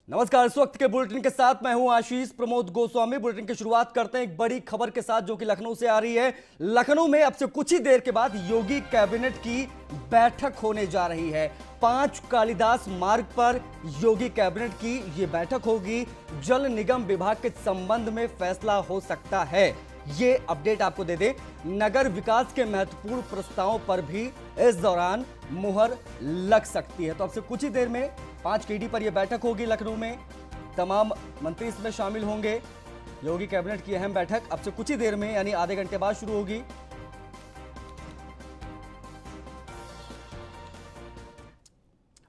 नमस्कार। इस वक्त के बुलेटिन के साथ मैं हूं आशीष प्रमोद गोस्वामी। बुलेटिन की शुरुआत करते हैं एक बड़ी खबर के साथ जो कि लखनऊ से आ रही है। लखनऊ में अब से कुछ ही देर के बाद योगी कैबिनेट की बैठक होने जा रही है। 5 कालिदास मार्ग पर योगी कैबिनेट की यह बैठक होगी। जल निगम विभाग के संबंध में फैसला हो सकता है। ये अपडेट आपको दे दें, नगर विकास के महत्वपूर्ण प्रस्तावों पर भी इस दौरान मुहर लग सकती है। तो अब से कुछ ही देर में 5 KD पर यह बैठक होगी लखनऊ में। तमाम मंत्री इसमें शामिल होंगे। योगी कैबिनेट की अहम बैठक अब से कुछ ही देर में यानी आधे घंटे बाद शुरू होगी।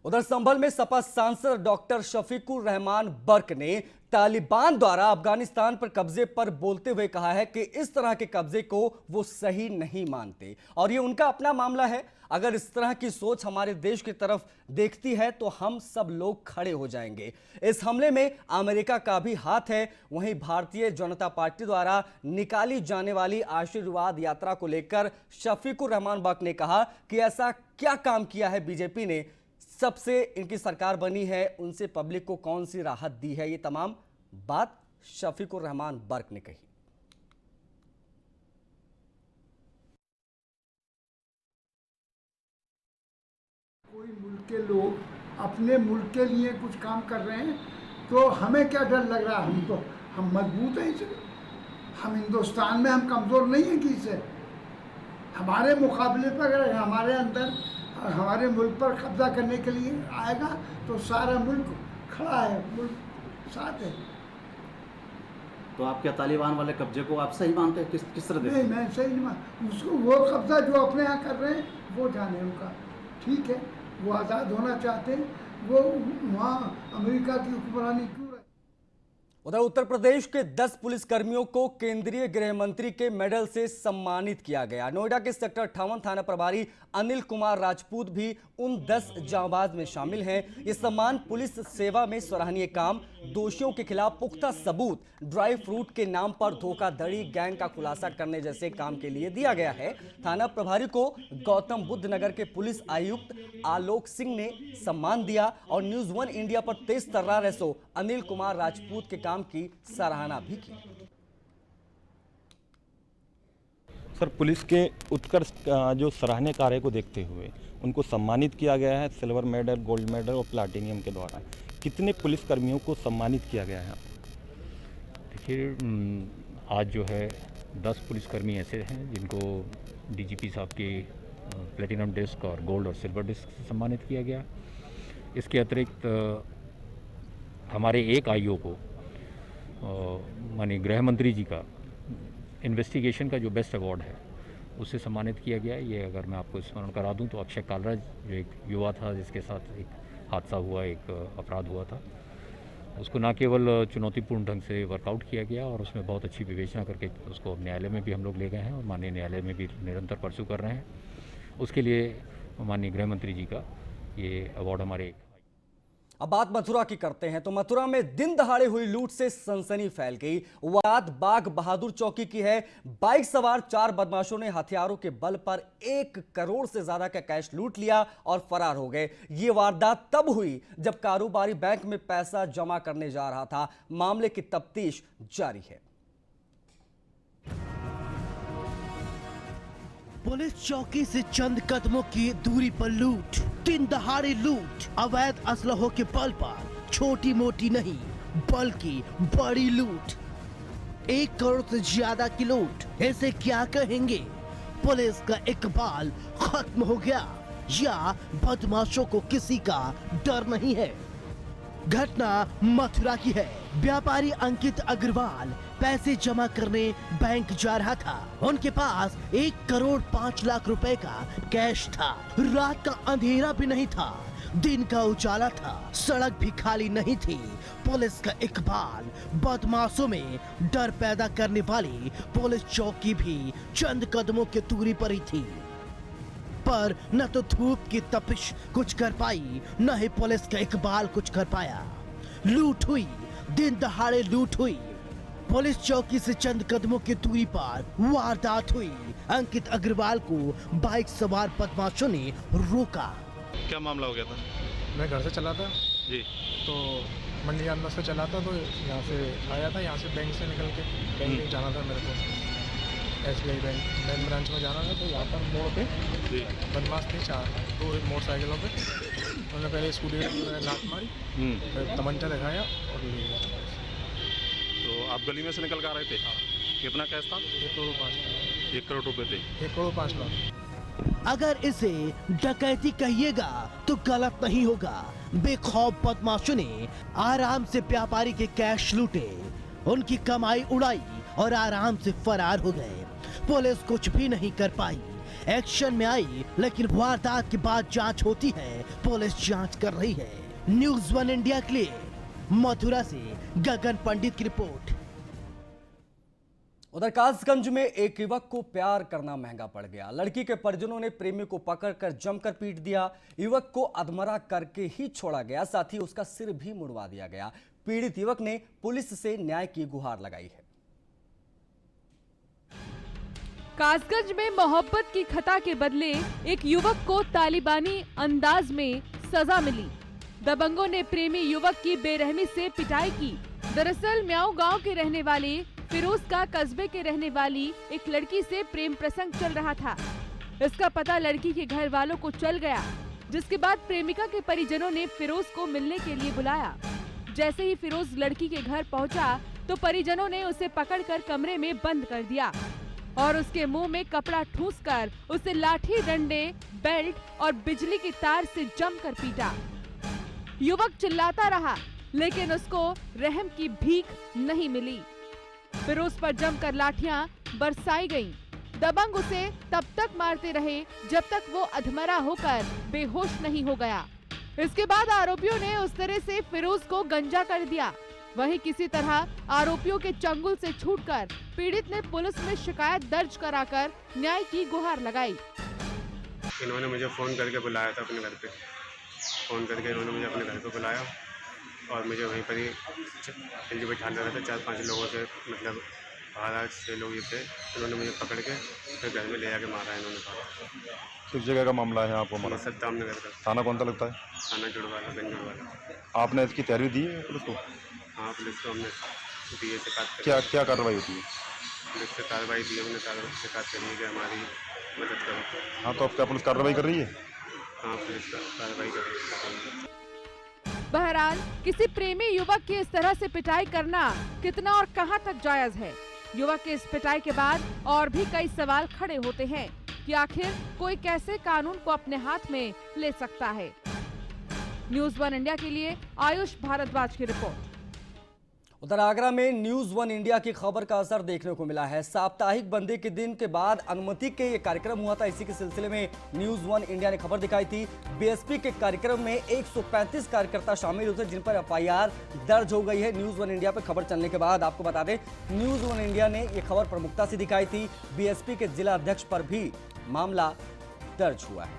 उधर संभल में सपा सांसद डॉक्टर शफीकुर रहमान बर्क ने तालिबान द्वारा अफगानिस्तान पर कब्जे पर बोलते हुए कहा है कि इस तरह के कब्जे को वो सही नहीं मानते और ये उनका अपना मामला है। अगर इस तरह की सोच हमारे देश की तरफ देखती है तो हम सब लोग खड़े हो जाएंगे। इस हमले में अमेरिका का भी हाथ है। वहीं भारतीय जनता पार्टी द्वारा निकाली जाने वाली आशीर्वाद यात्रा को लेकर शफीकुर रहमान बर्क ने कहा कि ऐसा क्या काम किया है बीजेपी ने, सबसे इनकी सरकार बनी है, उनसे पब्लिक को कौन सी राहत दी है। ये तमाम बात शफीकुर रहमान बर्क ने कही। कोई मुल्क के लोग अपने मुल्क के लिए कुछ काम कर रहे हैं तो हमें क्या डर लग रहा है। हम मजबूत हैं इससे। हम हिंदुस्तान में हम कमज़ोर नहीं हैं किसी से। हमारे मुकाबले पर अगर हमारे अंदर हमारे मुल्क पर कब्जा करने के लिए आएगा तो सारा मुल्क खड़ा है, मुल्क साथ है। तो आप क्या तालिबान वाले कब्जे को आप सही मानते हैं? किस तरह देखते हैं? नहीं, मैं सही नहीं मानता उसको। वो कब्जा जो अपने यहाँ कर रहे हैं वो जाने उनका, ठीक है। वो आज़ाद होना चाहते हैं, वो वहाँ अमेरिका की हुक्मरानी क्यों रहे। उधर उत्तर प्रदेश के 10 पुलिसकर्मियों को केंद्रीय गृह मंत्री के मेडल से सम्मानित किया गया। नोएडा के सेक्टर 58 थाना प्रभारी अनिल कुमार राजपूत भी उन 10 जांबाज में शामिल हैं। ये सम्मान पुलिस सेवा में सराहनीय काम, दोषियों के खिलाफ पुख्ता सबूत, ड्राई फ्रूट के नाम पर धोखाधड़ी, गैंग का खुलासा करने जैसे काम के लिए दिया गया है। थाना प्रभारी को गौतम बुद्ध नगर के पुलिस आयुक्त आलोक सिंह ने सम्मान दिया और न्यूज 1 इंडिया पर तेज तर्रार एसओ अनिल कुमार राजपूत के काम की सराहना भी की। सर, पुलिस के उत्कर्ष जो सराहनीय कार्य को देखते हुए उनको सम्मानित किया गया है सिल्वर मेडल, गोल्ड मेडल और प्लैटिनियम के द्वारा। कितने पुलिसकर्मियों को सम्मानित किया गया है? देखिए, आज जो है 10 पुलिसकर्मी ऐसे हैं जिनको डीजीपी साहब की प्लेटिनम डिस्क और गोल्ड और सिल्वर डिस्क से सम्मानित किया गया। इसके अतिरिक्त हमारे एक आईओ को माननीय गृह मंत्री जी का इन्वेस्टिगेशन का जो बेस्ट अवार्ड है उससे सम्मानित किया गया है। ये अगर मैं आपको स्मरण करा दूं तो अक्षय कालराज जो एक युवा था जिसके साथ एक हादसा हुआ, एक अपराध हुआ था, उसको न केवल चुनौतीपूर्ण ढंग से वर्कआउट किया गया और उसमें बहुत अच्छी विवेचना करके उसको न्यायालय में भी हम लोग ले गए हैं और माननीय न्यायालय में भी निरंतर परसू कर रहे हैं। उसके लिए माननीय गृह मंत्री जी का ये अवार्ड हमारे। अब बात मथुरा की करते हैं तो मथुरा में दिन दहाड़े हुई लूट से सनसनी फैल गई। वारदात बाग बहादुर चौकी की है। बाइक सवार 4 बदमाशों ने हथियारों के बल पर 1 करोड़ से ज्यादा का कैश लूट लिया और फरार हो गए। ये वारदात तब हुई जब कारोबारी बैंक में पैसा जमा करने जा रहा था। मामले की तफ्तीश जारी है। पुलिस चौकी से चंद कदमों की दूरी पर लूट, दिन दहाड़े लूट, अवैध असलहों के बल पर छोटी मोटी नहीं बल्कि बड़ी लूट, 1 करोड़ से ज्यादा की लूट। इसे क्या कहेंगे? पुलिस का इकबाल खत्म हो गया या बदमाशों को किसी का डर नहीं है? घटना मथुरा की है। व्यापारी अंकित अग्रवाल पैसे जमा करने बैंक जा रहा था। उनके पास 1 करोड़ 5 लाख रुपए का कैश था। रात का अंधेरा भी नहीं था, दिन का उजाला था, सड़क भी खाली नहीं थी। पुलिस का इकबाल, बदमाशों में डर पैदा करने वाली पुलिस चौकी भी चंद कदमों की दूरी पर ही थी। पर न तो धूप की तपिश कुछ कर पाई, न ही पुलिस का इकबाल कुछ कर पाया। लूट हुई, दिन दहाड़े लूट हुई। पुलिस चौकी से चंद कदमों की दूरी पर वारदात हुई। अंकित अग्रवाल को बाइक सवार बदमाशों ने रोका। क्या मामला हो गया था? मैं घर से चला था जी। तो मंडी के अंदर से चला था, तो यहाँ से आया था, यहाँ से बैंक से निकल के बैंक जाना था मेरे को, SBI बैंक ब्रांच में जाना था। तो यहाँ पर मोड़ पे बदमाश थे 2 मोटरसाइकिलों पे, उन्होंने पहले स्कूटी में लात मारी, फिर तमंचा दिखाया और ले गया। तो आप गली में से निकल कर आ रहे थे? कितना कैश था? 1 करोड़ 5 लाख। 1 करोड़ रुपए थे। 1 करोड़ 5 लाख। अगर इसे डकैती कहिएगा तो गलत नहीं होगा। बेखौफ बदमाशों ने आराम से व्यापारी के कैश लूटे, उनकी कमाई उड़ाई और आराम से फरार हो गए। पुलिस कुछ भी नहीं कर पाई, एक्शन में आई, लेकिन वारदात के बाद जांच होती है। पुलिस जांच कर रही है। न्यूज़ 1 इंडिया के लिए मथुरा से गगन पंडित की रिपोर्ट। उधर कासगंज में एक युवक को प्यार करना महंगा पड़ गया। लड़की के परिजनों ने प्रेमी को पकड़कर जमकर पीट दिया। युवक को अधमरा करके ही छोड़ा गया, साथ ही उसका सिर भी मुड़वा दिया गया। पीड़ित युवक ने पुलिस से न्याय की गुहार लगाई है। कासगंज में मोहब्बत की खता के बदले एक युवक को तालिबानी अंदाज में सजा मिली। दबंगों ने प्रेमी युवक की बेरहमी से पिटाई की। दरअसल म्याऊ गांव के रहने वाले फिरोज का कस्बे के रहने वाली एक लड़की से प्रेम प्रसंग चल रहा था। इसका पता लड़की के घर वालों को चल गया, जिसके बाद प्रेमिका के परिजनों ने फिरोज को मिलने के लिए बुलाया। जैसे ही फिरोज लड़की के घर पहुंचा तो परिजनों ने उसे पकड़कर कमरे में बंद कर दिया और उसके मुंह में कपड़ा ठूंसकर उसे लाठी, डंडे, बेल्ट और बिजली की तार से जमकर पीटा। युवक चिल्लाता रहा, लेकिन उसको रहम की भीख नहीं मिली। फिरोज पर जमकर लाठियां बरसाई गईं। दबंग उसे तब तक मारते रहे जब तक वो अधमरा होकर बेहोश नहीं हो गया। इसके बाद आरोपियों ने उस तरह से फिरोज को गंजा कर दिया। वहीं किसी तरह आरोपियों के चंगुल से छूटकर पीड़ित ने पुलिस में शिकायत दर्ज कराकर न्याय की गुहार लगाई। इन्होंने मुझे फ़ोन करके बुलाया था अपने घर पे। फ़ोन करके इन्होंने मुझे अपने घर पे बुलाया और मुझे वहीं पर ही दिल्ली बैठाना रहा था। 4-5 लोगों से, मतलब 12-6 लोग ये थे। इन्होंने मुझे पकड़ के फिर घर में ले जाके मारा इन्होंने। किस जगह का मामला है आपको मारा? सत्ताम नगर का। थाना कौन सा लगता है? थाना जुड़वाला, गंज जुड़वाला। आपने इसकी तैयारी दी है पुलिस को? हाँ, पुलिस को हमने दिए शिकायत। क्या कार्रवाई होती है? पुलिस से कार्रवाई दी, हमने शिकायत करी है कि हमारी मदद करो। हाँ, तो अब क्या पुलिस कार्रवाई कर रही है? हाँ, पुलिस कार्रवाई कर रही है। बहरहाल किसी प्रेमी युवक की इस तरह से पिटाई करना कितना और कहां तक जायज है? युवक के इस पिटाई के बाद और भी कई सवाल खड़े होते हैं कि आखिर कोई कैसे कानून को अपने हाथ में ले सकता है। न्यूज़ 1 इंडिया के लिए आयुष भारद्वाज की रिपोर्ट। उधर आगरा में न्यूज़ 1 इंडिया की खबर का असर देखने को मिला है। साप्ताहिक बंदी के दिन के बाद अनुमति के ये कार्यक्रम हुआ था। इसी के सिलसिले में न्यूज़ 1 इंडिया ने खबर दिखाई थी। बीएसपी के कार्यक्रम में 135 कार्यकर्ता शामिल हुए थे, जिन पर FIR दर्ज हो गई है। न्यूज़ 1 इंडिया पर खबर चलने के बाद आपको बता दें, न्यूज़ 1 इंडिया ने ये खबर प्रमुखता से दिखाई थी। बीएसपी के जिला अध्यक्ष पर भी मामला दर्ज हुआ है।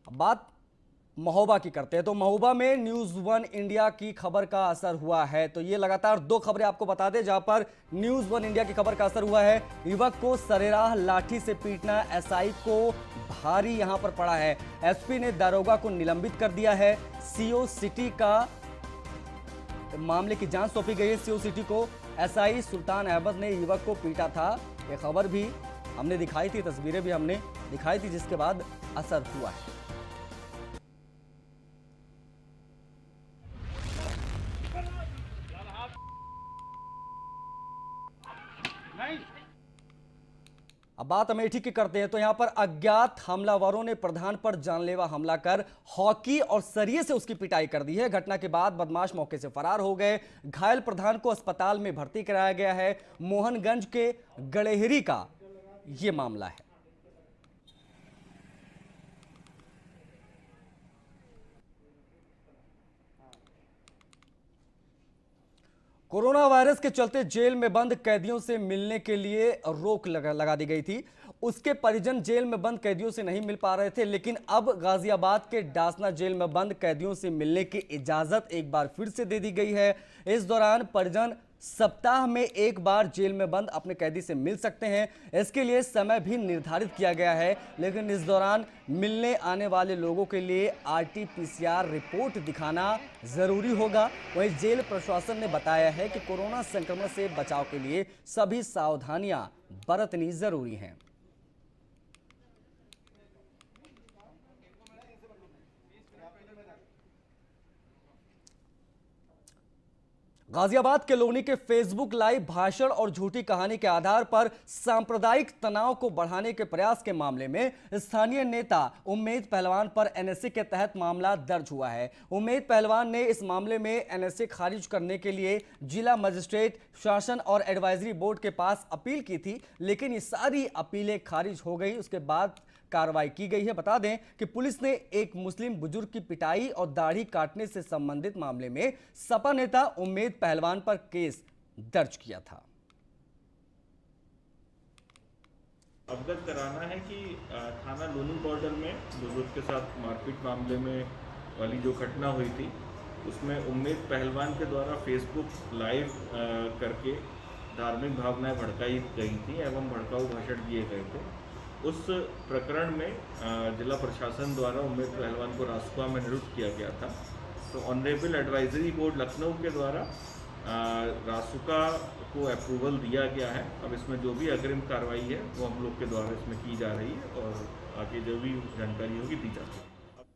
बात महोबा की करते हैं तो महोबा में न्यूज़ 1 इंडिया की खबर का असर हुआ है। तो ये लगातार 2 खबरें आपको बता दें जहां पर न्यूज़ 1 इंडिया की खबर का असर हुआ है। युवक को सरेराह लाठी से पीटना SI को भारी यहां पर पड़ा है। SP ने दारोगा को निलंबित कर दिया है। CO सिटी का मामले की जांच सौंपी गई है। CO सिटी को SI सुल्तान अहमद ने युवक को पीटा था। ये खबर भी हमने दिखाई थी, तस्वीरें भी हमने दिखाई थी, जिसके बाद असर हुआ है। अब बात अमेठी की करते हैं तो यहां पर अज्ञात हमलावरों ने प्रधान पर जानलेवा हमला कर हॉकी और सरिये से उसकी पिटाई कर दी है। घटना के बाद बदमाश मौके से फरार हो गए। घायल प्रधान को अस्पताल में भर्ती कराया गया है। मोहनगंज के गड़ेहरी का यह मामला है। कोरोना वायरस के चलते जेल में बंद कैदियों से मिलने के लिए रोक लगा दी गई थी। उसके परिजन जेल में बंद कैदियों से नहीं मिल पा रहे थे, लेकिन अब गाजियाबाद के डासना जेल में बंद कैदियों से मिलने की इजाजत एक बार फिर से दे दी गई है। इस दौरान परिजन सप्ताह में एक बार जेल में बंद अपने कैदी से मिल सकते हैं। इसके लिए समय भी निर्धारित किया गया है, लेकिन इस दौरान मिलने आने वाले लोगों के लिए RT-PCR रिपोर्ट दिखाना जरूरी होगा। वहीं जेल प्रशासन ने बताया है कि कोरोना संक्रमण से बचाव के लिए सभी सावधानियां बरतनी जरूरी हैं। गाजियाबाद के लोनी के फेसबुक लाइव भाषण और झूठी कहानी के आधार पर सांप्रदायिक तनाव को बढ़ाने के प्रयास के मामले में स्थानीय नेता उम्मेद पहलवान पर NSA के तहत मामला दर्ज हुआ है। उम्मेद पहलवान ने इस मामले में NSA खारिज करने के लिए जिला मजिस्ट्रेट, शासन और एडवाइजरी बोर्ड के पास अपील की थी, लेकिन ये सारी अपीलें खारिज हो गई। उसके बाद कार्रवाई की गई है। बता दें कि पुलिस ने एक मुस्लिम बुजुर्ग की पिटाई और दाढ़ी काटने से संबंधित मामले में सपा नेता उम्मेद पहलवान पर केस दर्ज किया था। अवगत कराना है कि थाना लोनी बॉर्डर में बुजुर्ग के साथ मारपीट मामले में वाली जो घटना हुई थी, उसमें उम्मेद पहलवान के द्वारा फेसबुक लाइव करके धार्मिक भावनाएं भड़काई गई थी एवं भड़काऊ भाषण दिए गए थे। उस प्रकरण में जिला प्रशासन द्वारा उम्मेद पहलवान को रासुका में नियुक्त किया गया था। तो ऑनरेबल एडवाइजरी बोर्ड लखनऊ के द्वारा रासुका को अप्रूवल दिया गया है। अब इसमें जो भी अग्रिम कार्रवाई है वो हम लोग के द्वारा इसमें की जा रही है और आगे जो भी जानकारी होगी दी जाती है।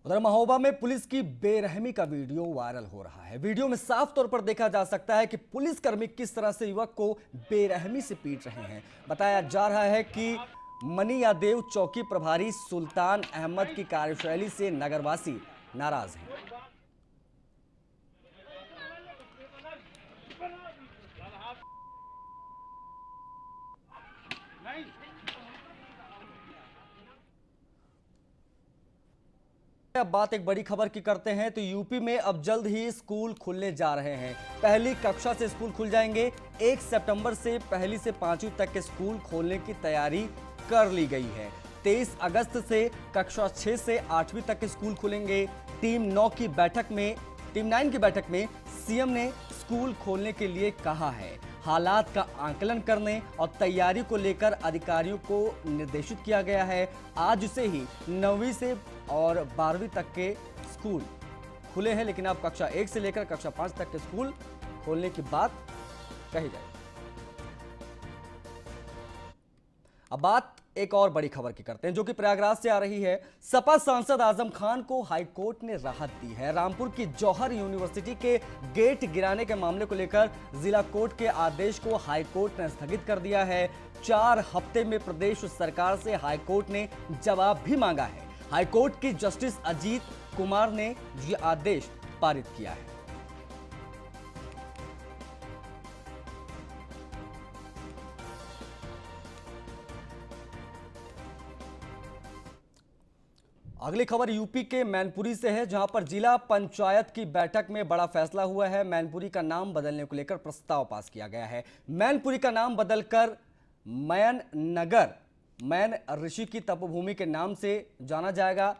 उधर महोबा में पुलिस की बेरहमी का वीडियो वायरल हो रहा है। वीडियो में साफ तौर पर देखा जा सकता है कि पुलिसकर्मी किस तरह से युवक को बेरहमी से पीट रहे हैं। बताया जा रहा है कि मनियादेव चौकी प्रभारी सुल्तान अहमद की कार्यशैली से नगरवासी नाराज हैं। अब बात एक बड़ी खबर की करते हैं तो यूपी में अब जल्द ही स्कूल खुलने जा रहे हैं। पहली कक्षा से स्कूल खुल जाएंगे। 1 सितंबर से पहली से 5वीं तक के स्कूल खोलने की तैयारी कर ली गई है। 23 अगस्त से कक्षा 6 से 8वीं तक के स्कूल खुलेंगे। टीम 9 की बैठक में सीएम ने स्कूल खोलने के लिए कहा है। हालात का आकलन करने और तैयारी को लेकर अधिकारियों को निर्देशित किया गया है। आज से ही 9वीं से और 12वीं तक के स्कूल खुले हैं, लेकिन अब कक्षा 1 से लेकर कक्षा 5 तक के स्कूल खोलने की बात कही जाए। अब बात एक और बड़ी खबर की करते हैं जो कि प्रयागराज से आ रही है। सपा सांसद आजम खान को हाईकोर्ट ने राहत दी है। रामपुर की जौहर यूनिवर्सिटी के गेट गिराने के मामले को लेकर जिला कोर्ट के आदेश को हाईकोर्ट ने स्थगित कर दिया है। 4 हफ्ते में प्रदेश सरकार से हाईकोर्ट ने जवाब भी मांगा है। हाईकोर्ट की जस्टिस अजीत कुमार ने यह आदेश पारित किया है। अगली खबर यूपी के मैनपुरी से है, जहां पर जिला पंचायत की बैठक में बड़ा फैसला हुआ है। मैनपुरी का नाम बदलने को लेकर प्रस्ताव पास किया गया है। मैनपुरी का नाम बदलकर मैन ऋषि की तपोभूमि के नाम से जाना जाएगा।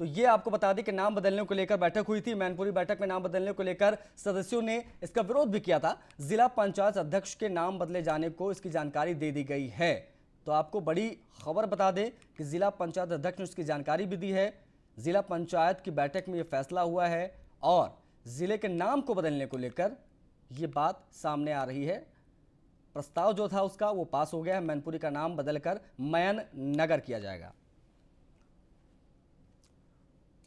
तो ये आपको बता दें कि नाम बदलने को लेकर बैठक हुई थी। मैनपुरी बैठक में नाम बदलने को लेकर सदस्यों ने इसका विरोध भी किया था। जिला पंचायत अध्यक्ष के नाम बदले जाने को इसकी जानकारी दे दी गई है। तो आपको बड़ी खबर बता दें कि जिला पंचायत अध्यक्ष ने उसकी जानकारी भी दी है। जिला पंचायत की बैठक में यह फैसला हुआ है और जिले के नाम को बदलने को लेकर यह बात सामने आ रही है। प्रस्ताव जो था उसका वो पास हो गया है। मैनपुरी का नाम बदलकर मैन नगर किया जाएगा।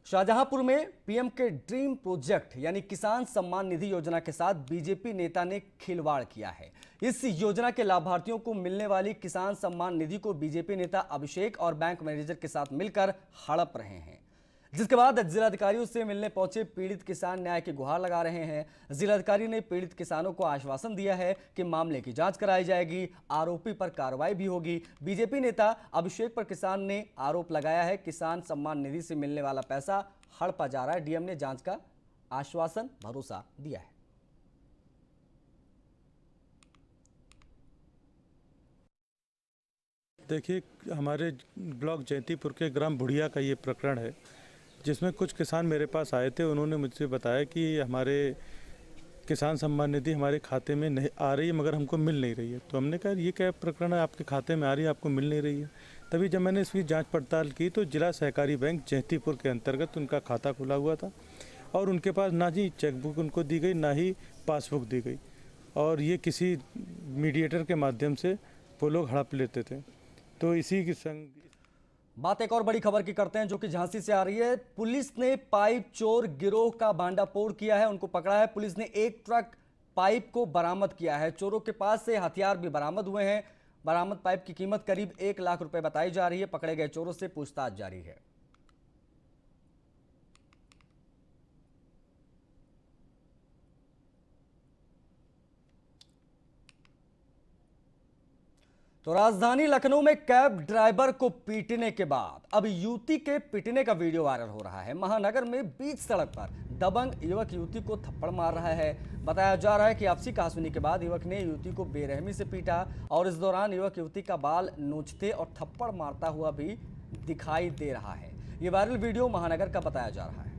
शाहजहांपुर में पीएम के ड्रीम प्रोजेक्ट यानी किसान सम्मान निधि योजना के साथ बीजेपी नेता ने खिलवाड़ किया है। इस योजना के लाभार्थियों को मिलने वाली किसान सम्मान निधि को बीजेपी नेता अभिषेक और बैंक मैनेजर के साथ मिलकर हड़प रहे हैं, जिसके बाद जिलाधिकारियों से मिलने पहुंचे पीड़ित किसान न्याय की गुहार लगा रहे हैं। जिलाधिकारी ने पीड़ित किसानों को आश्वासन दिया है कि मामले की जांच कराई जाएगी, आरोपी पर कार्रवाई भी होगी। बीजेपी नेता अभिषेक पर किसान ने आरोप लगाया है किसान सम्मान निधि से मिलने वाला पैसा हड़पा जा रहा है। डीएम ने जांच का आश्वासन भरोसा दिया है। देखिए, हमारे ब्लॉक जयंतीपुर के ग्राम बुढ़िया का ये प्रकरण है, जिसमें कुछ किसान मेरे पास आए थे। उन्होंने मुझसे बताया कि हमारे किसान सम्मान निधि हमारे खाते में नहीं आ रही है, मगर हमको मिल नहीं रही है। तो हमने कहा ये क्या प्रकरण है, आपके खाते में आ रही है, आपको मिल नहीं रही है। तभी जब मैंने इसकी जांच पड़ताल की तो जिला सहकारी बैंक जैतीपुर के अंतर्गत उनका खाता खुला हुआ था और उनके पास ना ही चेकबुक उनको दी गई, ना ही पासबुक दी गई, और ये किसी मीडिएटर के माध्यम से वो लोग हड़प लेते थे। तो इसी की संग बात एक और बड़ी खबर की करते हैं जो कि झांसी से आ रही है। पुलिस ने पाइप चोर गिरोह का भांडाफोड़ किया है, उनको पकड़ा है। पुलिस ने एक ट्रक पाइप को बरामद किया है। चोरों के पास से हथियार भी बरामद हुए हैं। बरामद पाइप की कीमत करीब 1 लाख रुपए बताई जा रही है। पकड़े गए चोरों से पूछताछ जारी है। तो राजधानी लखनऊ में कैब ड्राइवर को पीटने के बाद अब युवती के पीटने का वीडियो वायरल हो रहा है। महानगर में बीच सड़क पर दबंग युवक युवती को थप्पड़ मार रहा है। बताया जा रहा है कि आपसी कहासुनी के बाद युवक ने युवती को बेरहमी से पीटा और इस दौरान युवक युवती का बाल नोचते और थप्पड़ मारता हुआ भी दिखाई दे रहा है। ये वायरल वीडियो महानगर का बताया जा रहा है।